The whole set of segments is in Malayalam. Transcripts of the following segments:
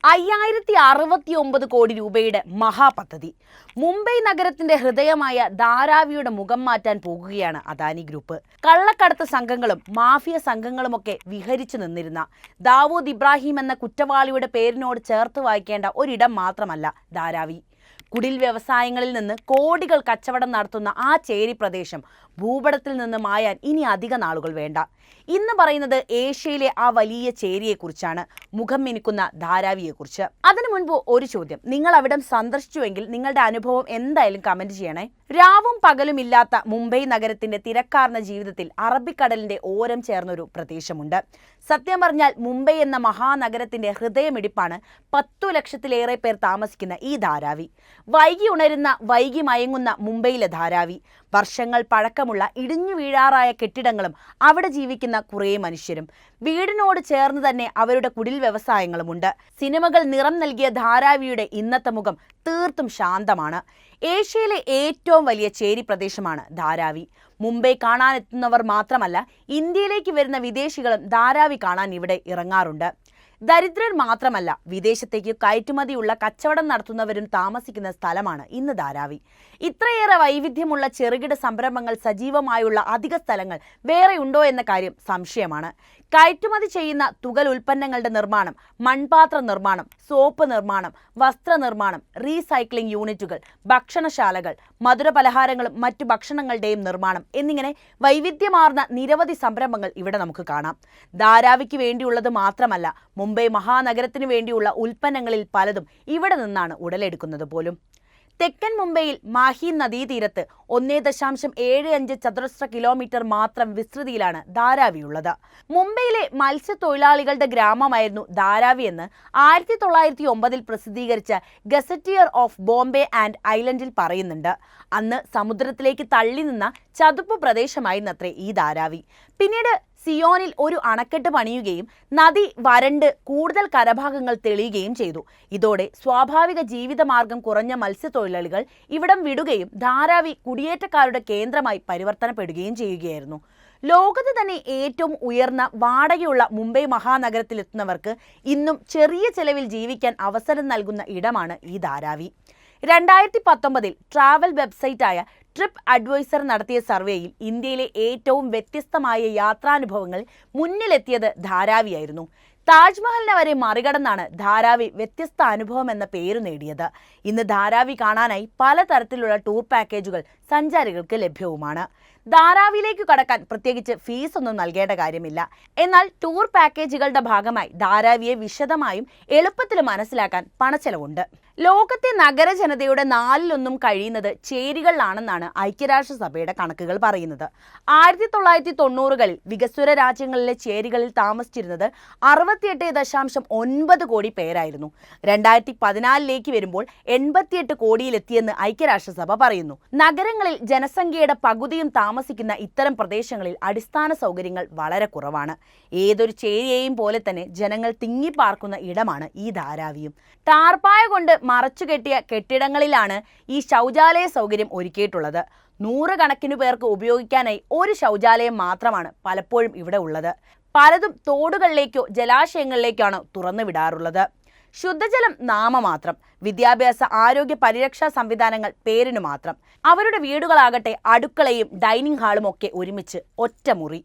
5069 കോടി രൂപയുടെ മഹാപദ്ധതി. മുംബൈ നഗരത്തിന്റെ ഹൃദയമായ ധാരാവിയുടെ മുഖം മാറ്റാൻ പോകുകയാണ് അദാനി ഗ്രൂപ്പ്. കള്ളക്കടത്ത് സംഘങ്ങളും മാഫിയ സംഘങ്ങളുമൊക്കെ വിഹരിച്ചു നിന്നിരുന്ന ദാവൂദ് ഇബ്രാഹിം എന്ന കുറ്റവാളിയുടെ പേരിനോട് ചേർത്ത് വായിക്കേണ്ട ഒരിടം മാത്രമല്ല ധാരാവി. കുടിൽ വ്യവസായങ്ങളിൽ നിന്ന് കോടികൾ കച്ചവടം നടത്തുന്ന ആ ചേരി പ്രദേശം ഭൂപടത്തിൽ നിന്ന് മായാൻ ഇനി അധിക നാളുകൾ വേണ്ട. ഇന്ന് പറയുന്നത് ഏഷ്യയിലെ ആ വലിയ ചേരിയെക്കുറിച്ചാണ്, മുഖം മിനുക്കുന്ന ധാരാവിയെക്കുറിച്ച്. അതിനു മുൻപ് ഒരു ചോദ്യം, നിങ്ങൾ അവിടം സന്ദർശിച്ചുവെങ്കിൽ നിങ്ങളുടെ അനുഭവം എന്തായാലും കമന്റ് ചെയ്യണേ. രാവും പകലും ഇല്ലാത്ത മുംബൈ നഗരത്തിന്റെ തിരക്കാർന്ന ജീവിതത്തിൽ അറബിക്കടലിന്റെ ഓരം ചേർന്നൊരു പ്രദേശമുണ്ട്. സത്യം പറഞ്ഞാൽ മുംബൈ എന്ന മഹാനഗരത്തിന്റെ ഹൃദയമിടിപ്പാണ് 10 ലക്ഷത്തിലേറെ പേർ താമസിക്കുന്ന ഈ ധാരാവി. വൈകി ഉണരുന്ന, വൈകി മയങ്ങുന്ന മുംബൈയിലെ ധാരാവി. വർഷങ്ങൾ പഴക്കമുള്ള ഇടിഞ്ഞു വീഴാറായ കെട്ടിടങ്ങളും അവിടെ ജീവിക്കുന്ന കുറേ മനുഷ്യരും. വീടിനോട് ചേർന്ന് തന്നെ അവരുടെ കുടിൽ വ്യവസായങ്ങളുമുണ്ട്. സിനിമകൾ നിറം നൽകിയ ധാരാവിയുടെ ഇന്നത്തെ മുഖം തീർത്തും ശാന്തമാണ്. ഏഷ്യയിലെ ഏറ്റവും വലിയ ചേരി പ്രദേശമാണ് ധാരാവി. മുംബൈ കാണാനെത്തുന്നവർ മാത്രമല്ല, ഇന്ത്യയിലേക്ക് വരുന്ന വിദേശികളും ധാരാവി കാണാൻ ഇവിടെ ഇറങ്ങാറുണ്ട്. ദരിദ്രർ മാത്രമല്ല, വിദേശത്തേക്ക് കയറ്റുമതിയുള്ള കച്ചവടം നടത്തുന്നവരും താമസിക്കുന്ന സ്ഥലമാണ് ഇന്ന് ധാരാവി. ഇത്രയേറെ വൈവിധ്യമുള്ള ചെറുകിട സംരംഭങ്ങൾ സജീവമായുള്ള അധിക സ്ഥലങ്ങൾ വേറെ ഉണ്ടോ എന്ന കാര്യം സംശയമാണ്. കയറ്റുമതി ചെയ്യുന്ന തുകൽ ഉൽപ്പന്നങ്ങളുടെ നിർമ്മാണം, മൺപാത്ര നിർമ്മാണം, സോപ്പ് നിർമ്മാണം, വസ്ത്ര നിർമ്മാണം, റീസൈക്ലിംഗ് യൂണിറ്റുകൾ, ഭക്ഷണശാലകൾ, മധുരപലഹാരങ്ങളും മറ്റു ഭക്ഷണങ്ങളുടെയും നിർമ്മാണം എന്നിങ്ങനെ വൈവിധ്യമാർന്ന നിരവധി സംരംഭങ്ങൾ ഇവിടെ നമുക്ക് കാണാം. ധാരാവിക്ക് വേണ്ടിയുള്ളത് മാത്രമല്ല, മുംബൈ മഹാനഗരത്തിന് വേണ്ടിയുള്ള ഉൽപ്പന്നങ്ങളിൽ പലതും ഇവിടെ നിന്നാണ് ഉടലെടുക്കുന്നത് പോലും. തെക്കൻ മുംബൈയിൽ മാഹി നദീതീരത്ത് 1.75 ചതുരശ്ര കിലോമീറ്റർ മാത്രം വിസ്തൃതിയിലാണ് ധാരാവിയുള്ളത്. മുംബൈയിലെ മത്സ്യത്തൊഴിലാളികളുടെ ഗ്രാമമായിരുന്നു ധാരാവി എന്ന് 1909 പ്രസിദ്ധീകരിച്ച ഗസറ്റിയർ ഓഫ് ബോംബെ ആൻഡ് ഐലൻഡിൽ പറയുന്നുണ്ട്. അന്ന് സമുദ്രത്തിലേക്ക് തള്ളി നിന്ന ചതുപ്പ് പ്രദേശമായിരുന്നത്രേ ഈ ധാരാവി. പിന്നീട് സിയോനിൽ ഒരു അണക്കെട്ട് പണിയുകയും നദി വരണ്ട് കൂടുതൽ കരഭാഗങ്ങൾ തെളിയുകയും ചെയ്തു. ഇതോടെ സ്വാഭാവിക ജീവിതമാർഗം കുറഞ്ഞ മത്സ്യത്തൊഴിലാളികൾ ഇവിടം വിടുകയും ധാരാവി കുടിയേറ്റക്കാരുടെ കേന്ദ്രമായി പരിവർത്തനപ്പെടുകയും ചെയ്യുകയായിരുന്നു. ലോകത്ത് തന്നെ ഏറ്റവും ഉയർന്ന വാടകയുള്ള മുംബൈ മഹാനഗരത്തിലെത്തുന്നവർക്ക് ഇന്നും ചെറിയ ചെലവിൽ ജീവിക്കാൻ അവസരം നൽകുന്ന ഇടമാണ് ഈ ധാരാവി. 2019 ട്രാവൽ വെബ്സൈറ്റായ ട്രിപ്പ് അഡ്വൈസർ നടത്തിയ സർവേയിൽ ഇന്ത്യയിലെ ഏറ്റവും വ്യത്യസ്തമായ യാത്രാനുഭവങ്ങൾ മുന്നിലെത്തിയത് ധാരാവിയായിരുന്നു. താജ്മഹലിനെ വരെ മറികടന്നാണ് ധാരാവി വ്യത്യസ്ത അനുഭവം എന്ന പേര് നേടിയത്. ഇന്ന് ധാരാവി കാണാനായി പലതരത്തിലുള്ള ടൂർ പാക്കേജുകൾ സഞ്ചാരികൾക്ക് ലഭ്യവുമാണ്. ധാരാവിയിലേക്ക് കടക്കാൻ പ്രത്യേകിച്ച് ഫീസ് ഒന്നും നൽകേണ്ട കാര്യമില്ല. എന്നാൽ ടൂർ പാക്കേജുകളുടെ ഭാഗമായി ധാരാവിയെ വിശദമായും എളുപ്പത്തിൽ മനസ്സിലാക്കാൻ പണച്ചെലവുണ്ട്. ലോകത്തെ നഗരജനതയുടെ 1/4 കഴിയുന്നത് ചേരികളിലാണെന്നാണ് ഐക്യരാഷ്ട്രസഭയുടെ കണക്കുകൾ പറയുന്നത്. 1990കളിൽ വികസ്വര രാജ്യങ്ങളിലെ ചേരികളിൽ താമസിച്ചിരുന്നത് 68.9 കോടി പേരായിരുന്നു. 2014ലേക്ക് വരുമ്പോൾ 88 കോടിയിലെത്തിയെന്ന് ഐക്യരാഷ്ട്രസഭ പറയുന്നു. നഗരങ്ങളിൽ ജനസംഖ്യയുടെ പകുതിയും താമസിക്കുന്ന ഇത്തരം പ്രദേശങ്ങളിൽ അടിസ്ഥാന സൗകര്യങ്ങൾ വളരെ കുറവാണ്. ഏതൊരു ചേരിയെയും പോലെ തന്നെ ജനങ്ങൾ തിങ്ങിപ്പാർക്കുന്ന ഇടമാണ് ഈ ധാരാവിയും. ടാർപ്പായ കൊണ്ട് മറച്ചുകെട്ടിയ കെട്ടിടങ്ങളിലാണ് ഈ ശൗചാലയ സൗകര്യം ഒരുക്കിയിട്ടുള്ളത്. 100 കണക്കിനു പേർക്ക് ഉപയോഗിക്കാനായി ഒരു ശൗചാലയം മാത്രമാണ് പലപ്പോഴും ഇവിടെ ഉള്ളത്. പലതും തോടുകളിലേക്കോ ജലാശയങ്ങളിലേക്കാണോ തുറന്നു വിടാറുള്ളത്. ശുദ്ധജലം നാമമാത്രം, വിദ്യാഭ്യാസ ആരോഗ്യ പരിരക്ഷാ സംവിധാനങ്ങൾ പേരിനു മാത്രം. അവരുടെ വീടുകളാകട്ടെ അടുക്കളയും ഡൈനിങ് ഹാളും ഒക്കെ ഒരുമിച്ച് ഒറ്റമുറി.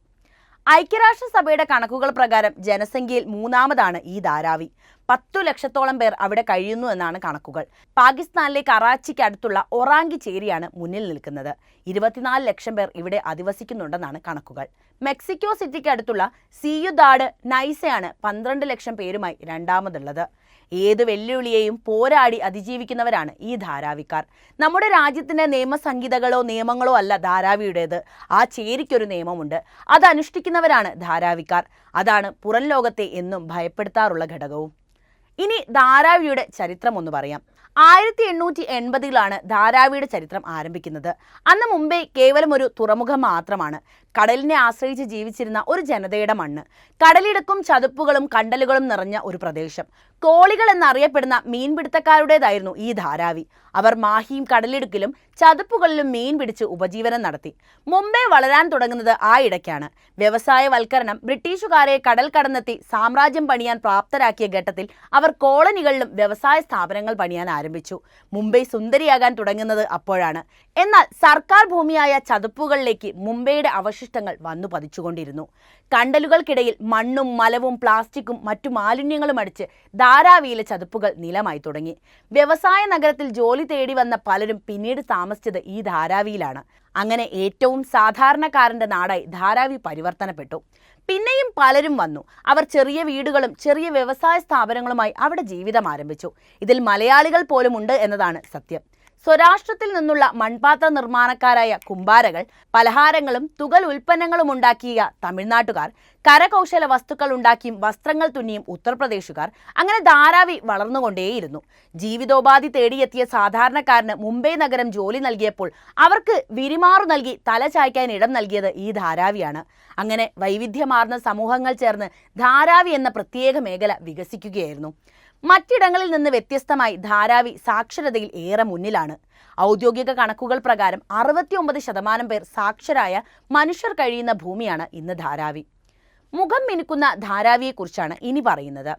ഐക്യരാഷ്ട്രസഭയുടെ കണക്കുകൾ പ്രകാരം ജനസംഖ്യയിൽ 3ാമതാണ് ഈ ധാരാവി. 10 ലക്ഷത്തോളം പേർ അവിടെ കഴിയുന്നു എന്നാണ് കണക്കുകൾ. പാകിസ്ഥാനിലെ കറാച്ചിക്ക് അടുത്തുള്ള ഒറാങ്കി ചേരിയാണ് മുന്നിൽ നിൽക്കുന്നത്. 24 ലക്ഷം പേർ ഇവിടെ അധിവസിക്കുന്നുണ്ടെന്നാണ് കണക്കുകൾ. മെക്സിക്കോ സിറ്റിക്ക് അടുത്തുള്ള സിയുദാഡ് നൈസയാണ് 12 ലക്ഷം പേരുമായി രണ്ടാമതുള്ളത്. ഏതു വെല്ലുവിളിയെയും പോരാടി അതിജീവിക്കുന്നവരാണ് ഈ ധാരാവിക്കാർ. നമ്മുടെ രാജ്യത്തിന്റെ നിയമസംഹിതകളോ നിയമങ്ങളോ അല്ല ധാരാവിയുടേത്. ആ ചേരിക്കൊരു നിയമമുണ്ട്. അത് അനുഷ്ഠിക്കുന്നവരാണ് ധാരാവിക്കാർ. അതാണ് പുറം ലോകത്തെ എന്നും ഭയപ്പെടുത്താറുള്ള ഘടകവും. ഇനി ധാരാവിയുടെ ചരിത്രം ഒന്ന് പറയാം. 1880കളിലാണ് ധാരാവിയുടെ ചരിത്രം ആരംഭിക്കുന്നത്. അന്ന് മുംബൈ കേവലം ഒരു തുറമുഖം മാത്രമാണ്. കടലിനെ ആശ്രയിച്ച് ജീവിച്ചിരുന്ന ഒരു ജനതയുടെ മണ്ണ്, കടലിടുക്കും ചതുപ്പുകളും കണ്ടലുകളും നിറഞ്ഞ ഒരു പ്രദേശം. കോളികൾ എന്നറിയപ്പെടുന്ന മീൻപിടുത്തക്കാരുടേതായിരുന്നു ഈ ധാരാവി. അവർ മാഹിയും കടലിടുക്കിലും ചതുപ്പുകളിലും മീൻ പിടിച്ച് ഉപജീവനം നടത്തി. മുംബൈ വളരാൻ തുടങ്ങുന്നത് ആ ഇടയ്ക്കാണ്. വ്യവസായവൽക്കരണം ബ്രിട്ടീഷുകാരെ കടൽ കടന്നെത്തി സാമ്രാജ്യം പണിയാൻ പ്രാപ്തരാക്കിയ ഘട്ടത്തിൽ അവർ കോളനികളിലും വ്യവസായ സ്ഥാപനങ്ങൾ പണിയാൻ ആരംഭിച്ചു. മുംബൈ സുന്ദരിയാകാൻ തുടങ്ങുന്നത് അപ്പോഴാണ്. എന്നാൽ സർക്കാർ ഭൂമിയായ ചതുപ്പുകളിലേക്ക് മുംബൈയുടെ അവശിഷ്ടങ്ങൾ വന്നു പതിച്ചുകൊണ്ടിരുന്നു. കണ്ടലുകൾക്കിടയിൽ മണ്ണും മലവും പ്ലാസ്റ്റിക്കും മറ്റു മാലിന്യങ്ങളും അടിച്ച് ധാരാവിയിലെ ചതുപ്പുകൾ നിലമായി തുടങ്ങി. വ്യവസായ നഗരത്തിൽ ജോലി തേടി വന്ന പലരും പിന്നീട് താമസിച്ചത് ഈ ധാരാവിയിലാണ്. അങ്ങനെ ഏറ്റവും സാധാരണക്കാരന്റെ നാടായി ധാരാവി പരിവർത്തനപ്പെട്ടു. പിന്നെയും പലരും വന്നു. അവർ ചെറിയ വീടുകളും ചെറിയ വ്യവസായ സ്ഥാപനങ്ങളുമായി അവിടെ ജീവിതം ആരംഭിച്ചു. ഇതിൽ മലയാളികൾ പോലും ഉണ്ട് എന്നതാണ് സത്യം. സ്വരാഷ്ട്രത്തിൽ നിന്നുള്ള മൺപാത്ര നിർമ്മാണക്കാരായ കുംഭാരകൾ, പലഹാരങ്ങളും തുകൽ ഉൽപ്പന്നങ്ങളും ഉണ്ടാക്കിയ തമിഴ്നാട്ടുകാർ, കരകൗശല വസ്തുക്കൾ ഉണ്ടാക്കിയും വസ്ത്രങ്ങൾ തുന്നിയും ഉത്തർപ്രദേശുകാർ, അങ്ങനെ ധാരാവി വളർന്നുകൊണ്ടേയിരുന്നു. ജീവിതോപാധി തേടിയെത്തിയ സാധാരണക്കാരന് മുംബൈ നഗരം ജോലി നൽകിയപ്പോൾ അവർക്ക് വിരിമാറു നൽകി തല ചായ്ക്കാൻ ഇടം നൽകിയത് ഈ ധാരാവിയാണ്. അങ്ങനെ വൈവിധ്യമാർന്ന സമൂഹങ്ങൾ ചേർന്ന് ധാരാവി എന്ന പ്രത്യേക മേഖല വികസിക്കുകയായിരുന്നു. മറ്റിടങ്ങളിൽ നിന്ന് വ്യത്യസ്തമായി ധാരാവി സാക്ഷരതയിൽ ഏറെ മുന്നിലാണ്. ഔദ്യോഗിക കണക്കുകൾ പ്രകാരം 69% പേർ സാക്ഷരായ മനുഷ്യർ കഴിയുന്ന ഭൂമിയാണ് ഇന്ന് ധാരാവി. മുഖം മിനുക്കുന്ന ധാരാവിയെക്കുറിച്ചാണ് ഇനി പറയുന്നത്.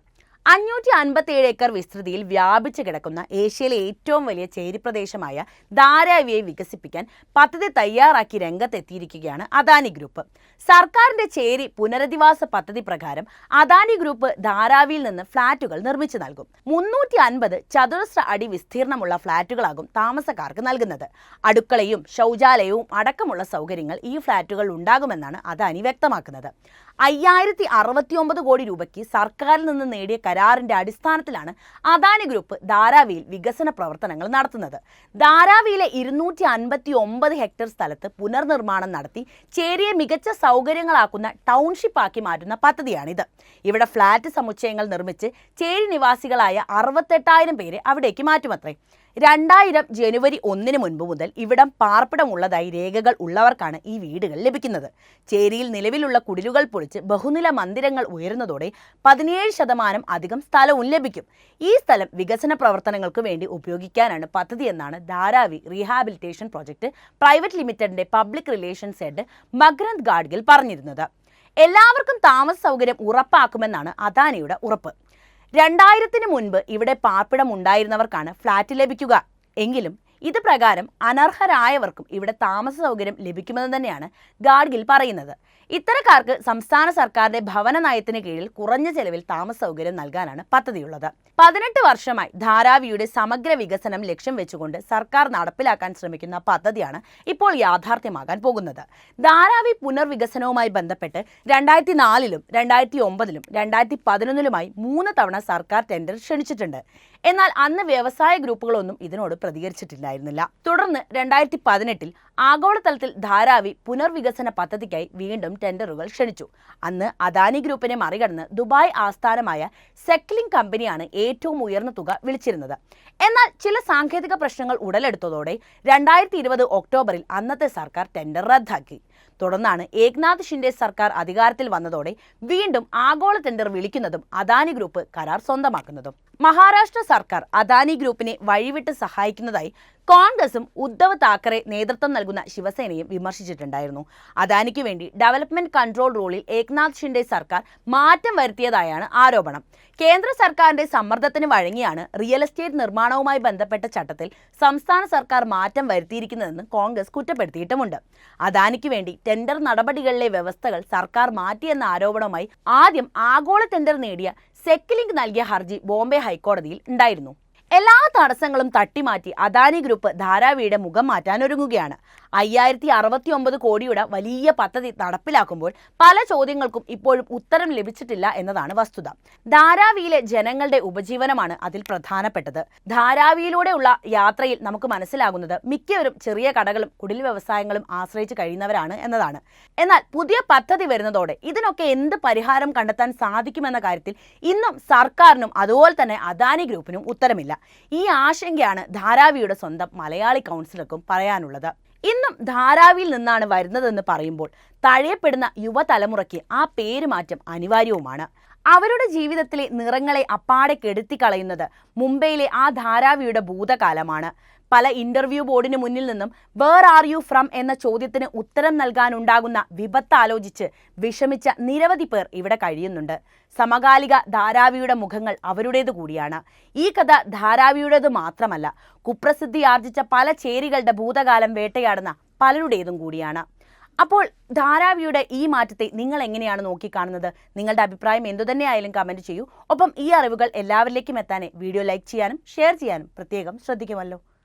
557 ഏക്കർ വിസ്തൃതിയിൽ വ്യാപിച്ചു കിടക്കുന്ന ഏഷ്യയിലെ ഏറ്റവും വലിയ ചേരിപ്രദേശമായ ധാരാവിയെ വികസിപ്പിക്കാൻ പദ്ധതി തയ്യാറാക്കി രംഗത്തെത്തിയിരിക്കുകയാണ് അദാനി ഗ്രൂപ്പ്. സർക്കാരിന്റെ ചേരി പുനരധിവാസ പദ്ധതി പ്രകാരം അദാനി ഗ്രൂപ്പ് ധാരാവിയിൽ നിന്ന് ഫ്ളാറ്റുകൾ നിർമ്മിച്ചു നൽകും. 350 ചതുരശ്ര അടി വിസ്തീർണമുള്ള ഫ്ളാറ്റുകളാകും താമസക്കാർക്ക് നൽകുന്നത്. അടുക്കളയും ശൗചാലയവും അടക്കമുള്ള സൗകര്യങ്ങൾ ഈ ഫ്ളാറ്റുകൾ ഉണ്ടാകുമെന്നാണ് അദാനി വ്യക്തമാക്കുന്നത്. 5069 കോടി രൂപയ്ക്ക് സർക്കാരിൽ നിന്ന് നേടിയ കരാറിന്റെ അടിസ്ഥാനത്തിലാണ് അദാനി ഗ്രൂപ്പ് ധാരാവിയിൽ വികസന പ്രവർത്തനങ്ങൾ നടത്തുന്നത്. ധാരാവിയിലെ 259 ഹെക്ടർ സ്ഥലത്ത് പുനർനിർമ്മാണം നടത്തി ചേരിയെ മികച്ച സൗകര്യങ്ങളാക്കുന്ന ടൗൺഷിപ്പ് ആക്കി മാറ്റുന്ന പദ്ധതിയാണിത്. ഇവിടെ ഫ്ളാറ്റ് സമുച്ചയങ്ങൾ നിർമ്മിച്ച് ചേരി നിവാസികളായ 68,000 പേരെ അവിടേക്ക് മാറ്റുമത്രേ. 2000 ജനുവരി 1 മുൻപ് മുതൽ ഇവിടം പാർപ്പിടമുള്ളതായി രേഖകൾ ഉള്ളവർക്കാണ് ഈ വീടുകൾ ലഭിക്കുന്നത്. ചേരിയിൽ നിലവിലുള്ള കുടിലുകൾ പൊളിച്ച് ബഹുനില മന്ദിരങ്ങൾ ഉയരുന്നതോടെ 17% അധികം സ്ഥലവും ലഭിക്കും. ഈ സ്ഥലം വികസന പ്രവർത്തനങ്ങൾക്ക് വേണ്ടി ഉപയോഗിക്കാനാണ് പദ്ധതിയെന്നാണ് ധാരാവി റീഹാബിലിറ്റേഷൻ പ്രോജക്റ്റ് പ്രൈവറ്റ് ലിമിറ്റഡിന്റെ പബ്ലിക് റിലേഷൻസ് ഹെഡ് മഗ്രന്ത് ഗാഡ്ഗിൽ പറഞ്ഞിരുന്നത്. എല്ലാവർക്കും താമസ സൗകര്യം ഉറപ്പാക്കുമെന്നാണ് അദാനിയുടെ ഉറപ്പ്. 2000 മുൻപ് ഇവിടെ പാർപ്പിടം ഉണ്ടായിരുന്നവർക്കാണ് ഫ്ളാറ്റ് ലഭിക്കുക. എങ്കിലും ഇത് പ്രകാരം അനർഹരായവർക്കും ഇവിടെ താമസ സൗകര്യം ലഭിക്കുമെന്ന് തന്നെയാണ് ഗാഡ്ഗിൽ പറയുന്നത്. ഇത്തരക്കാർക്ക് സംസ്ഥാന സർക്കാരിന്റെ ഭവന നയത്തിന് കീഴിൽ കുറഞ്ഞ ചെലവിൽ താമസ സൗകര്യം നൽകാനാണ് പദ്ധതിയുള്ളത്. 18 വർഷമായി ധാരാവിയുടെ സമഗ്ര വികസനം ലക്ഷ്യം വെച്ചുകൊണ്ട് സർക്കാർ നടപ്പിലാക്കാൻ ശ്രമിക്കുന്ന പദ്ധതിയാണ് ഇപ്പോൾ യാഥാർത്ഥ്യമാകാൻ പോകുന്നത്. ധാരാവി പുനർവികസനവുമായി ബന്ധപ്പെട്ട് 2004-ലും 2009-ലും 2011-ലുമായി 3 തവണ സർക്കാർ ടെൻഡർ ക്ഷണിച്ചിട്ടുണ്ട്. എന്നാൽ അന്ന് വ്യവസായ ഗ്രൂപ്പുകളൊന്നും ഇതിനോട് പ്രതികരിച്ചിട്ടില്ലായിരുന്നില്ല. തുടർന്ന് 2018-ൽ ആഗോളതലത്തിൽ ധാരാവി പുനർവികസന പദ്ധതിക്കായി വീണ്ടും ടെൻഡറുകൾ ക്ഷണിച്ചു. അന്ന് അദാനി ഗ്രൂപ്പിനെ മറികടന്ന് ദുബായ് ആസ്ഥാനമായ സെക്ലിംഗ് കമ്പനിയാണ് ഏറ്റവും ഉയർന്ന തുക വിളിച്ചിരുന്നത്. എന്നാൽ ചില സാങ്കേതിക പ്രശ്നങ്ങൾ ഉടലെടുത്തതോടെ 2020 ഒക്ടോബറിൽ അന്നത്തെ സർക്കാർ ടെൻഡർ റദ്ദാക്കി. തുടർന്നാണ് ഏക്നാഥ് ഷിൻഡെ സർക്കാർ അധികാരത്തിൽ വന്നതോടെ വീണ്ടും ആഗോള ടെൻഡർ വിളിക്കുന്നതും അദാനി ഗ്രൂപ്പ് കരാർ സ്വന്തമാക്കുന്നതും. മഹാരാഷ്ട്ര സർക്കാർ അദാനി ഗ്രൂപ്പിനെ വഴിവിട്ട് സഹായിക്കുന്നതായി കോൺഗ്രസും ഉദ്ധവ് താക്കറെ നേതൃത്വം നൽകുന്ന ശിവസേനയും വിമർശിച്ചിട്ടുണ്ടായിരുന്നു. അദാനിക്ക് വേണ്ടി ഡെവലപ്മെന്റ് കൺട്രോൾ റൂളിൽ ഏക്നാഥ് ഷിൻഡെ സർക്കാർ മാറ്റം വരുത്തിയതായാണ് ആരോപണം. കേന്ദ്ര സർക്കാരിന്റെ സമ്മർദ്ദത്തിന് വഴങ്ങിയാണ് റിയൽ എസ്റ്റേറ്റ് നിർമ്മാണവുമായി ബന്ധപ്പെട്ട ചട്ടത്തിൽ സംസ്ഥാന സർക്കാർ മാറ്റം വരുത്തിയിരിക്കുന്നതെന്ന് കോൺഗ്രസ് കുറ്റപ്പെടുത്തിയിട്ടുമുണ്ട്. അദാനിക്ക് വേണ്ടി ടെൻഡർ നടപടികളിലെ വ്യവസ്ഥകൾ സർക്കാർ മാറ്റിയെന്ന ആരോപണവുമായി ആദ്യം ആഗോള ടെൻഡർ നേടിയ സെക്ലിംഗ് നൽകിയ ഹർജി ബോംബെ ഹൈക്കോടതിയിൽ ഉണ്ടായിരുന്നു. എല്ലാ തടസ്സങ്ങളും തട്ടിമാറ്റി അദാനി ഗ്രൂപ്പ് ധാരാവിയുടെ മുഖം മാറ്റാൻ ഒരുങ്ങുകയാണ്. 5069 കോടിയുടെ വലിയ പദ്ധതി നടപ്പിലാക്കുമ്പോൾ പല ചോദ്യങ്ങൾക്കും ഇപ്പോഴും ഉത്തരം ലഭിച്ചിട്ടില്ല എന്നതാണ് വസ്തുത. ധാരാവിയിലെ ജനങ്ങളുടെ ഉപജീവനമാണ് അതിൽ പ്രധാനപ്പെട്ടത്. ധാരാവിയിലൂടെയുള്ള യാത്രയിൽ നമുക്ക് മനസ്സിലാകുന്നത് മിക്കവരും ചെറിയ കടകളും കുടിൽ വ്യവസായങ്ങളും ആശ്രയിച്ച് കഴിയുന്നവരാണ് എന്നതാണ്. എന്നാൽ പുതിയ പദ്ധതി വരുന്നതോടെ ഇതിനൊക്കെ എന്ത് പരിഹാരം കണ്ടെത്താൻ സാധിക്കുമെന്ന കാര്യത്തിൽ ഇന്നും സർക്കാരിനും അതുപോലെ തന്നെ അദാനി ഗ്രൂപ്പിനും ഉത്തരമില്ല. ഈ ആശങ്കയാണ് ധാരാവിയുടെ സ്വന്തം മലയാളി കൗൺസിലർക്കും പറയാനുള്ളത്. ഇന്നും ധാരാവിയിൽ നിന്നാണ് വരുന്നതെന്ന് പറയുമ്പോൾ തഴയപ്പെടുന്ന യുവതലമുറയ്ക്ക് ആ പേര് മാറ്റം അനിവാര്യവുമാണ്. അവരുടെ ജീവിതത്തിലെ നിറങ്ങളെ അപ്പാടെ കെടുത്തിക്കളയുന്നത് മുംബൈയിലെ ആ ധാരാവിയുടെ ഭൂതകാലമാണ്. പല ഇന്റർവ്യൂ ബോർഡിന് മുന്നിൽ നിന്നും വേർ ആർ യു ഫ്രം എന്ന ചോദ്യത്തിന് ഉത്തരം നൽകാനുണ്ടാകുന്ന വിപത്ത് ആലോചിച്ച് വിഷമിച്ച നിരവധി പേർ ഇവിടെ കഴിയുന്നുണ്ട്. സമകാലിക ധാരാവിയുടെ മുഖങ്ങൾ അവരുടേത് കൂടിയാണ്. ഈ കഥ ധാരാവിയുടേത് മാത്രമല്ല, കുപ്രസിദ്ധി ആർജിച്ച പല ചേരികളുടെ ഭൂതകാലം വേട്ടയാടുന്ന പലരുടേതും കൂടിയാണ്. അപ്പോൾ ധാരാവിയുടെ ഈ മാറ്റത്തെ നിങ്ങൾ എങ്ങനെയാണ് നോക്കിക്കാണുന്നത്? നിങ്ങളുടെ അഭിപ്രായം എന്തുതന്നെയായാലും കമൻറ്റ് ചെയ്യൂ. ഒപ്പം ഈ അറിവുകൾ എല്ലാവരിലേക്കും എത്താൻ വീഡിയോ ലൈക്ക് ചെയ്യാനും ഷെയർ ചെയ്യാനും പ്രത്യേകം ശ്രദ്ധിക്കുമല്ലോ.